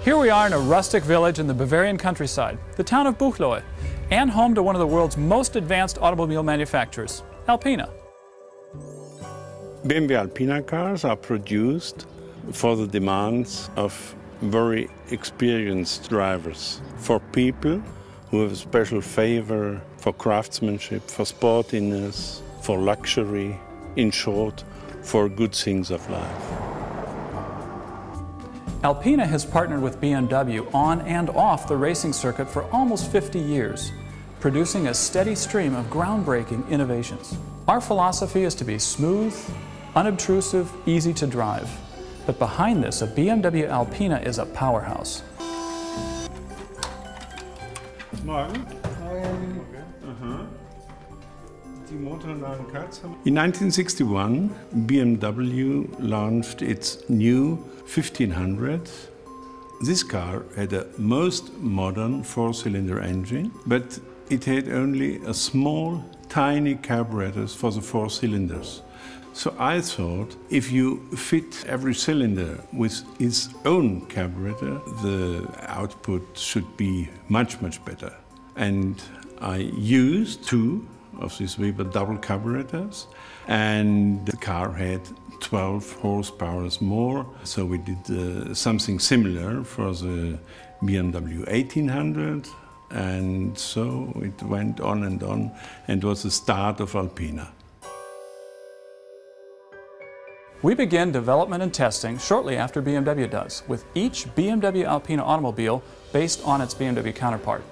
Here we are in a rustic village in the Bavarian countryside, the town of Buchloe, and home to one of the world's most advanced automobile manufacturers, Alpina. BMW Alpina cars are produced for the demands of very experienced drivers, for people who have a special favor for craftsmanship, for sportiness, for luxury, in short, for good things of life. Alpina has partnered with BMW on and off the racing circuit for almost 50 years, producing a steady stream of groundbreaking innovations. Our philosophy is to be smooth, unobtrusive, easy to drive. But behind this, a BMW Alpina is a powerhouse. Morgen. In 1961, BMW launched its new 1500. This car had a most modern four-cylinder engine, but it had only a small, tiny carburetors for the four cylinders. So I thought, if you fit every cylinder with its own carburetor, the output should be much, much better. And I used two of these Weber double carburetors, and the car had 12 horsepower more. So we did something similar for the BMW 1800, and so it went on and was the start of Alpina. We begin development and testing shortly after BMW does, with each BMW Alpina automobile based on its BMW counterpart.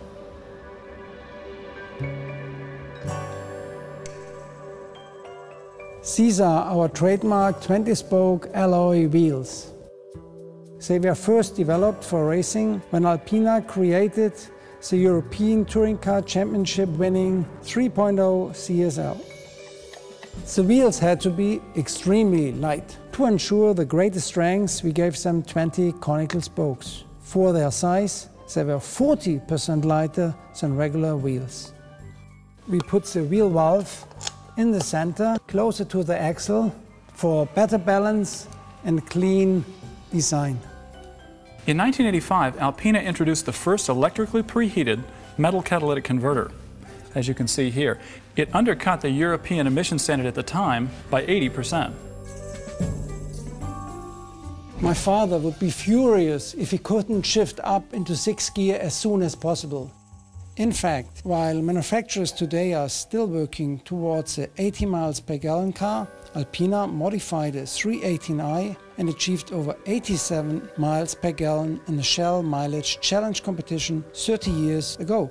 These are our trademark 20-spoke alloy wheels. They were first developed for racing when Alpina created the European Touring Car Championship winning 3.0 CSL. The wheels had to be extremely light. To ensure the greatest strength, we gave them 20 conical spokes. For their size, they were 40% lighter than regular wheels. We put the wheel valve in the center, closer to the axle, for better balance and clean design. In 1985, Alpina introduced the first electrically preheated metal catalytic converter. As you can see here, it undercut the European emission standard at the time by 80%. My father would be furious if he couldn't shift up into sixth gear as soon as possible. In fact, while manufacturers today are still working towards the 80 miles per gallon car, Alpina modified a 318i and achieved over 87 miles per gallon in the Shell Mileage Challenge competition 30 years ago.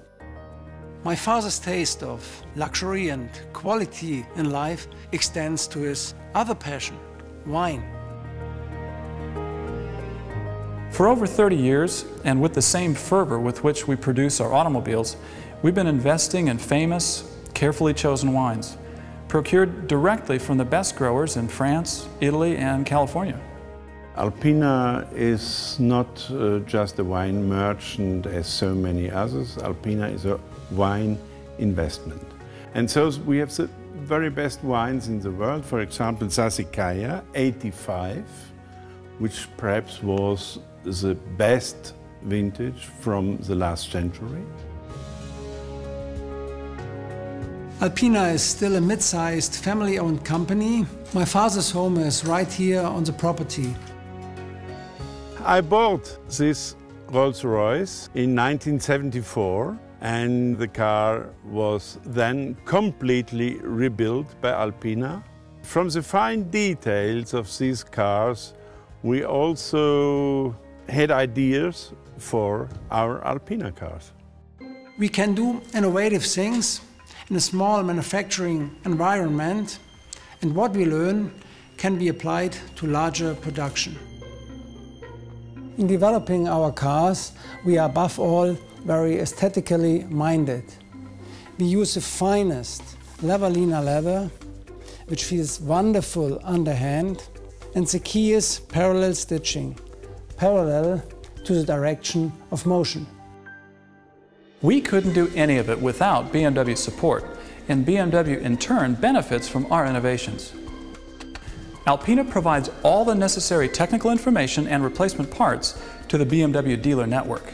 My father's taste of luxury and quality in life extends to his other passion, wine. For over 30 years, and with the same fervor with which we produce our automobiles, we've been investing in famous, carefully chosen wines, procured directly from the best growers in France, Italy, and California. Alpina is not just a wine merchant as so many others. Alpina is a wine investment. And so we have the very best wines in the world. For example, Sassicaia 85, which perhaps was the best vintage from the last century. Alpina is still a mid-sized family-owned company. My father's home is right here on the property. I bought this Rolls-Royce in 1974, and the car was then completely rebuilt by Alpina. From the fine details of these cars, we also had ideas for our Alpina cars. We can do innovative things in a small manufacturing environment, and what we learn can be applied to larger production. In developing our cars, we are above all very aesthetically minded. We use the finest Lavalina leather, which feels wonderful under hand, and the key is parallel stitching, parallel to the direction of motion. We couldn't do any of it without BMW's support, and BMW in turn benefits from our innovations. Alpina provides all the necessary technical information and replacement parts to the BMW dealer network.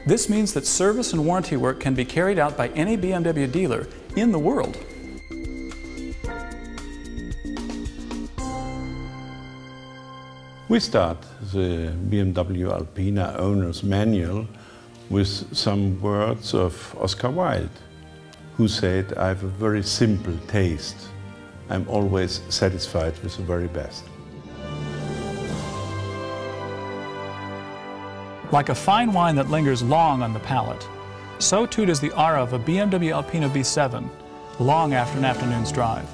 This means that service and warranty work can be carried out by any BMW dealer in the world. We start the BMW Alpina owner's manual with some words of Oscar Wilde, who said, "I have a very simple taste. I'm always satisfied with the very best." Like a fine wine that lingers long on the palate, so too does the aura of a BMW Alpina V7 long after an afternoon's drive.